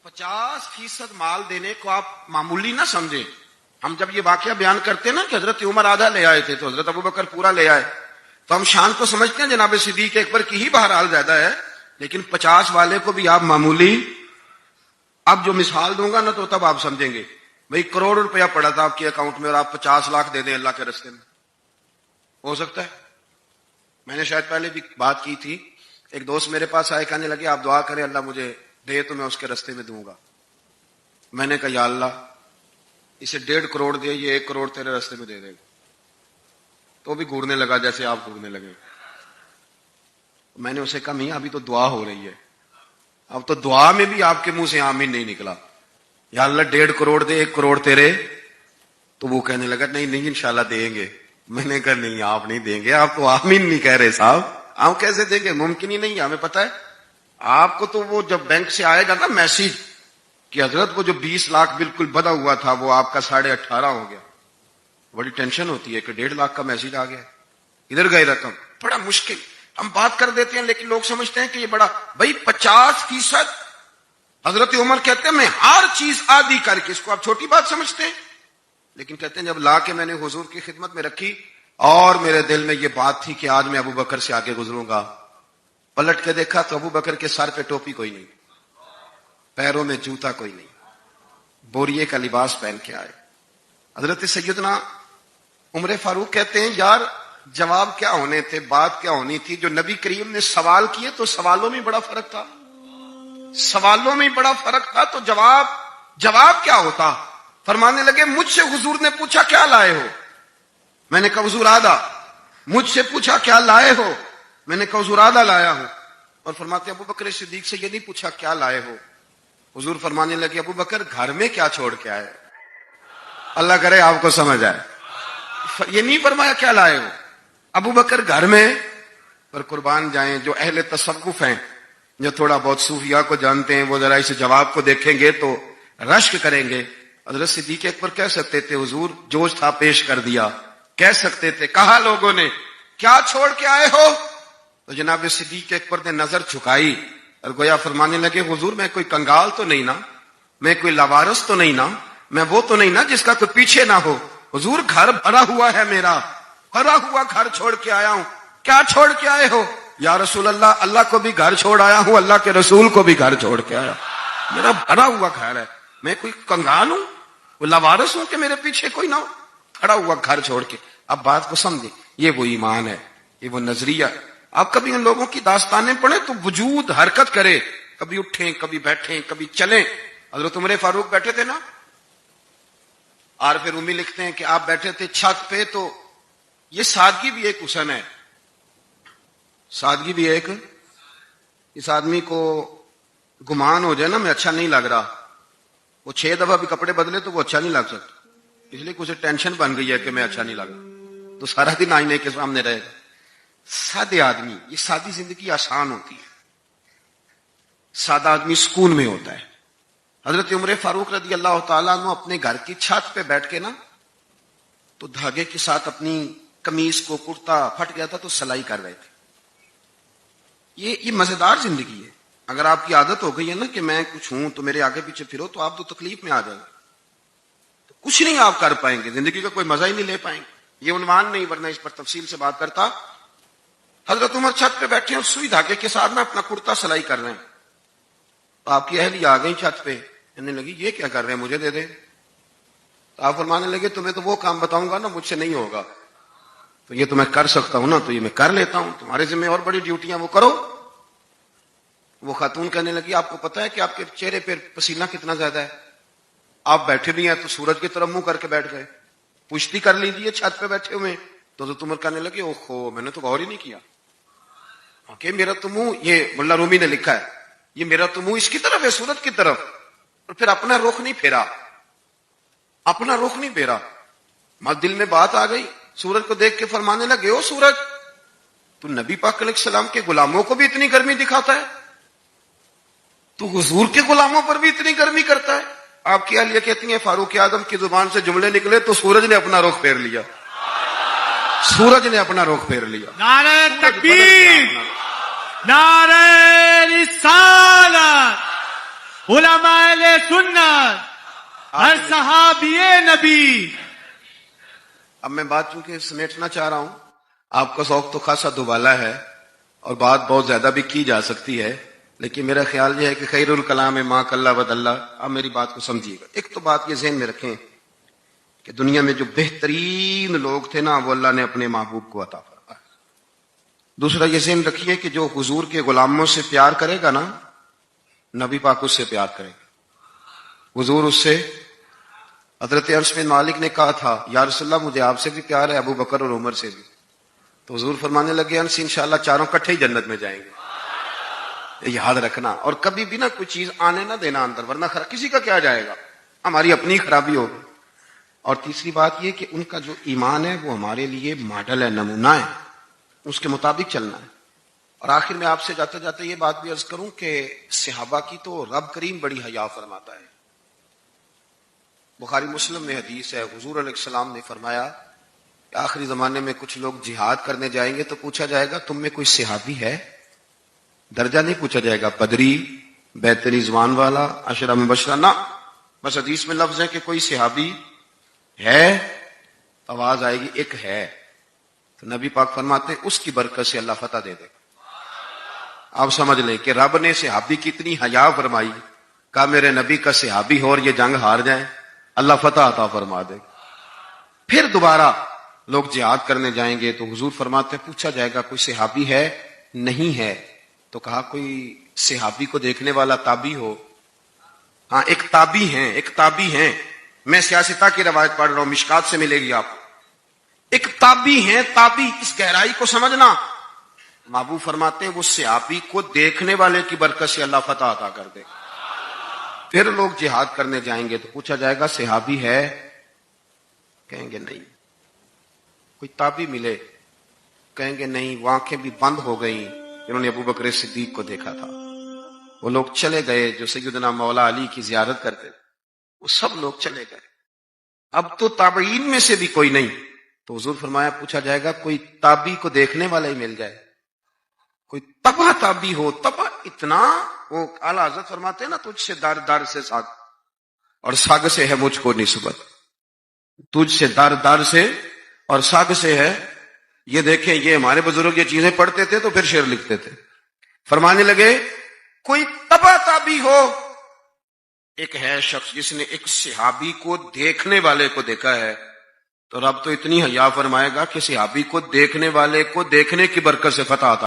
50% مال دینے کو آپ معمولی نہ سمجھیں. ہم جب یہ واقعہ بیان کرتے ہیں نا کہ حضرت عمر آدھا لے آئے تھے تو حضرت ابوبکر پورا لے آئے, تو ہم شان کو سمجھتے ہیں جناب صدیق اکبر کی ہی بہرحال زیادہ ہے, لیکن 50 والے کو بھی آپ معمولی, اب جو مثال دوں گا نا تو تب آپ سمجھیں گے. بھئی کروڑ روپیہ پڑا تھا آپ کے اکاؤنٹ میں اور آپ 50 لاکھ دے دیں اللہ کے راستے میں, ہو سکتا ہے؟ میں نے شاید پہلے بھی بات کی تھی. ایک دوست میرے پاس آئے, کہنے لگے آپ دعا کریں اللہ مجھے دے تو میں اس کے راستے میں دوں گا. میں نے کہا یا اللہ اسے 1.5 کروڑ دے, یہ 1 کروڑ تیرے راستے میں دے دے گا. تو بھی گھورنے لگا جیسے آپ گھورنے لگے. میں نے اسے کہا میاں ابھی تو دعا ہو رہی ہے, اب تو دعا میں بھی آپ کے منہ سے آمین نہیں نکلا. یا اللہ 1.5 کروڑ دے, 1 کروڑ تیرے. تو وہ کہنے لگا نہیں نہیں انشاءاللہ دیں گے. میں نے کہا نہیں آپ نہیں دیں گے, آپ تو آمین نہیں کہہ رہے صاحب, آپ کیسے دیں گے؟ ممکن ہی نہیں ہے, ہمیں پتا ہے. آپ کو تو وہ جب بینک سے آئے گا نا میسج کہ حضرت وہ جو 20 لاکھ بالکل بدا ہوا تھا وہ آپ کا 18.5 ہو گیا, بڑی ٹینشن ہوتی ہے کہ 1.5 لاکھ کا میسج آ گیا, ادھر گئی رقم. بڑا مشکل, ہم بات کر دیتے ہیں لیکن لوگ سمجھتے ہیں کہ یہ بڑا. بھائی 50%. حضرت عمر کہتے ہیں میں ہر چیز آدھی کر کے, اس کو آپ چھوٹی بات سمجھتے ہیں, لیکن کہتے ہیں جب لا کے میں نے حضور کی خدمت میں رکھی اور میرے دل میں یہ بات تھی کہ آج میں ابو بکر سے آگے گزروں گا, پلٹ کے دیکھا تو ابو بکر کے سر پہ ٹوپی کوئی نہیں, پیروں میں جوتا کوئی نہیں, بوریے کا لباس پہن کے آئے. حضرت سیدنا عمر فاروق کہتے ہیں یار جواب کیا ہونے تھے, بات کیا ہونی تھی. جو نبی کریم نے سوال کیے تو سوالوں میں بڑا فرق تھا, سوالوں میں بڑا فرق تھا, تو جواب کیا ہوتا. فرمانے لگے مجھ سے حضور نے پوچھا کیا لائے ہو, میں نے کہا حضور آدھا. مجھ سے پوچھا کیا لائے ہو, میں نے کہا حضور آدھا لایا ہوں. اور فرماتے ابو بکر صدیق سے یہ نہیں پوچھا کیا لائے ہو. حضور فرمانے لگے ابو بکر گھر میں کیا چھوڑ کے آئے. اللہ کرے آپ کو سمجھ آئے. یہ نہیں فرمایا کیا لائے ہو. ابو بکر گھر میں, پر قربان جائیں جو اہل تصوف ہیں, جو تھوڑا بہت صوفیہ کو جانتے ہیں, وہ ذرا اس جواب کو دیکھیں گے تو رشک کریں گے. حضرت صدیق اکبر کہہ سکتے تھے حضور جوش تھا پیش کر دیا, کہہ سکتے تھے. کہا لوگوں نے کیا چھوڑ کے آئے ہو, تو جناب صدیق اکبر نے نظر جھکائی اور گویا فرمانے لگے حضور میں کوئی کنگال تو نہیں نا, میں کوئی لاوارث تو نہیں نا, میں وہ تو نہیں نا جس کا کوئی پیچھے نہ ہو. حضور گھر بھرا ہوا ہے میرا, بھرا ہوا گھر چھوڑ کے آیا ہوں. کیا چھوڑ کے آئے ہو؟ یا رسول اللہ اللہ کو بھی گھر چھوڑ آیا ہوں, اللہ کے رسول کو بھی گھر چھوڑ کے آیا, میرا بھرا ہوا گھر ہے. میں کوئی کنگال ہوں, وہ لاوارث ہوں کہ میرے پیچھے کوئی نہ ہو, کھڑا ہوا گھر چھوڑ کے. اب بات کو سمجھیں, یہ وہ ایمان ہے, یہ وہ نظریہ. آپ کبھی ان لوگوں کی داستانیں پڑھیں تو وجود حرکت کرے, کبھی اٹھیں کبھی بیٹھیں کبھی چلیں. حضرت عمر فاروق بیٹھے تھے نا, اور پھر رومی لکھتے ہیں کہ آپ بیٹھے تھے چھت پہ, تو یہ سادگی بھی ایک حسن ہے, سادگی بھی ایک. اس آدمی کو گمان ہو جائے نا میں اچھا نہیں لگ رہا, وہ 6 دفعہ بھی کپڑے بدلے تو وہ اچھا نہیں لگ سکتا, اس لیے اسے ٹینشن بن گئی ہے کہ میں اچھا نہیں لگ رہا, تو سارا دن آئینے کے سامنے رہے گا. سادے آدمی, یہ سادی زندگی آسان ہوتی ہے, سادہ آدمی سکون میں ہوتا ہے. حضرت عمر فاروق رضی اللہ تعالیٰ عنہ اپنے گھر کی چھت پہ بیٹھ کے نا, تو دھاگے کے ساتھ اپنی قمیص کو, کرتا پھٹ گیا تھا تو سلائی کر رہے تھے. یہ مزیدار زندگی ہے. اگر آپ کی عادت ہو گئی ہے نا کہ میں کچھ ہوں تو میرے آگے پیچھے پھرو, تو آپ تو تکلیف میں آ جائیں گے, تو کچھ نہیں آپ کر پائیں گے, زندگی کا کوئی مزہ ہی نہیں لے پائیں گے. یہ عنوان نہیں, ورنہ اس پر تفصیل سے بات کرتا. حضرت عمر چھت پہ بیٹھے ہیں, سوئی دھاگے کے ساتھ نا اپنا کرتا سلائی کر رہے ہیں. تو آپ کی اہلیہ آ گئی چھت پہ, کہنے لگی یہ کیا کر رہے ہیں, مجھے دے دے. تو آپ فرمانے لگے تمہیں تو وہ کام بتاؤں گا نا مجھ سے نہیں ہوگا, تو یہ تو میں کر سکتا ہوں نا, تو یہ میں کر لیتا ہوں, تمہارے ذمہ اور بڑی ڈیوٹیاں وہ کرو. وہ خاتون کہنے لگی آپ کو پتا ہے کہ آپ کے چہرے پہ پسینہ کتنا زیادہ ہے, آپ بیٹھے بھی ہیں تو سورج کی طرف منہ کر کے بیٹھ گئے, پشتی کر لیجیے چھت پہ بیٹھے ہوئے. تو تمہیں کہنے لگے اوہو میں نے تو غور ہی نہیں کیا کہ میرا تو منہ, یہ ملا رومی نے لکھا ہے, یہ میرا تو منہ اس کی طرف ہے سورج کی طرف, اور پھر اپنا رخ نہیں پھیرا, اپنا رخ نہیں پھیرا. دل میں بات آ گئی, سورج کو دیکھ کے فرمانے لگے او سورج تو نبی پاک علیہ السلام کے غلاموں کو بھی اتنی گرمی دکھاتا ہے, تو حضور کے غلاموں پر بھی اتنی گرمی کرتا ہے. آپ کی اہلیہ کہتی ہیں فاروق اعظم کی زبان سے جملے نکلے تو سورج نے اپنا رخ پھیر لیا, سورج نے اپنا رخ پھیر لیا. نعرہ تکبیر, نعرہ رسالت, علماء اہل سنت، ہر صحابی نبی. اب میں بات چونکہ سمیٹنا چاہ رہا ہوں، آپ کا ذوق تو خاصا دوبالا ہے اور بات بہت زیادہ بھی کی جا سکتی ہے، لیکن میرا خیال یہ ہے کہ خیر الکلام ما قل ودل. اب میری بات کو سمجھیے گا. ایک تو بات یہ ذہن میں رکھیں کہ دنیا میں جو بہترین لوگ تھے نا، وہ اللہ نے اپنے محبوب کو عطا فرمایا. دوسرا یہ ذہن رکھیے کہ جو حضور کے غلاموں سے پیار کرے گا نا، نبی پاک اس سے پیار کرے گا. حضور اس سے، حضرت انس بن مالک نے کہا تھا یا رسول اللہ مجھے آپ سے بھی پیار ہے، ابو بکر اور عمر سے بھی. تو حضور فرمانے لگے انس انشاءاللہ چاروں کٹھے ہی جنت میں جائیں گے. یاد رکھنا، اور کبھی بھی نہ کوئی چیز آنے نہ دینا اندر، ورنہ کسی کا کیا جائے گا، ہماری اپنی خرابی ہوگی. اور تیسری بات یہ کہ ان کا جو ایمان ہے وہ ہمارے لیے ماڈل ہے، نمونہ ہے، اس کے مطابق چلنا ہے. اور آخر میں آپ سے جاتے جاتے یہ بات بھی عرض کروں کہ صحابہ کی تو رب کریم بڑی حیا فرماتا ہے. بخاری مسلم میں حدیث ہے، حضور علیہ السلام نے فرمایا کہ آخری زمانے میں کچھ لوگ جہاد کرنے جائیں گے تو پوچھا جائے گا تم میں کوئی صحابی ہے؟ درجہ نہیں پوچھا جائے گا، بدری، بیت رضوان والا، عشرہ مبشرہ، نہ، بس حدیث میں لفظ ہے کہ کوئی صحابی ہے. آواز آئے گی ایک ہے، تو نبی پاک فرماتے ہیں اس کی برکت سے اللہ فتح دے دے. آپ سمجھ لیں کہ رب نے صحابی کی اتنی حیا فرمائی، کہا میرے نبی کا صحابی ہو اور یہ جنگ ہار جائیں، اللہ فتح عطا فرما دے. پھر دوبارہ لوگ جہاد کرنے جائیں گے تو حضور فرماتے ہیں پوچھا جائے گا کوئی صحابی ہے؟ نہیں ہے. تو کہا کوئی صحابی کو دیکھنے والا تابعی ہو؟ ہاں ایک تابعی ہیں، ایک تابعی ہیں. میں سیاستہ کی روایت پڑھ رہا ہوں، مشکات سے ملے گی آپ کو. ایک تابعی ہیں، تابعی، اس گہرائی کو سمجھنا. محبوب فرماتے ہیں وہ صحابی کو دیکھنے والے کی برکت سے اللہ فتح عطا کر دے. پھر لوگ جہاد کرنے جائیں گے تو پوچھا جائے گا صحابی ہے؟ کہیں گے نہیں. کوئی تابعی ملے؟ کہیں گے نہیں. وہ آنکھیں بھی بند ہو گئیں جنہوں نے ابو بکر صدیق کو دیکھا تھا. وہ لوگ چلے گئے جو سیدنا مولا علی کی زیارت کرتے، وہ سب لوگ چلے گئے. اب تو تابعین میں سے بھی کوئی نہیں. تو حضور فرمایا پوچھا جائے گا کوئی تابعی کو دیکھنے والا ہی مل جائے، کوئی تبا تابعی ہو. تبا اتنا، وہ اعلیٰ حضرت فرماتے ہیں نا تجھ سے در در سے ساگ، اور ساگ سے ہے مجھ کو نسبت. تجھ سے در در سے اور ساگ سے ہے. یہ دیکھیں یہ ہمارے بزرگ یہ چیزیں پڑھتے تھے تو پھر شعر لکھتے تھے. فرمانے لگے کوئی تبا تابعی ہو. ایک ہے شخص جس نے ایک صحابی کو دیکھنے والے کو دیکھا ہے، تو رب تو اتنی حیا فرمائے گا کہ صحابی کو دیکھنے والے کو دیکھنے کی برکت سے فتح آتا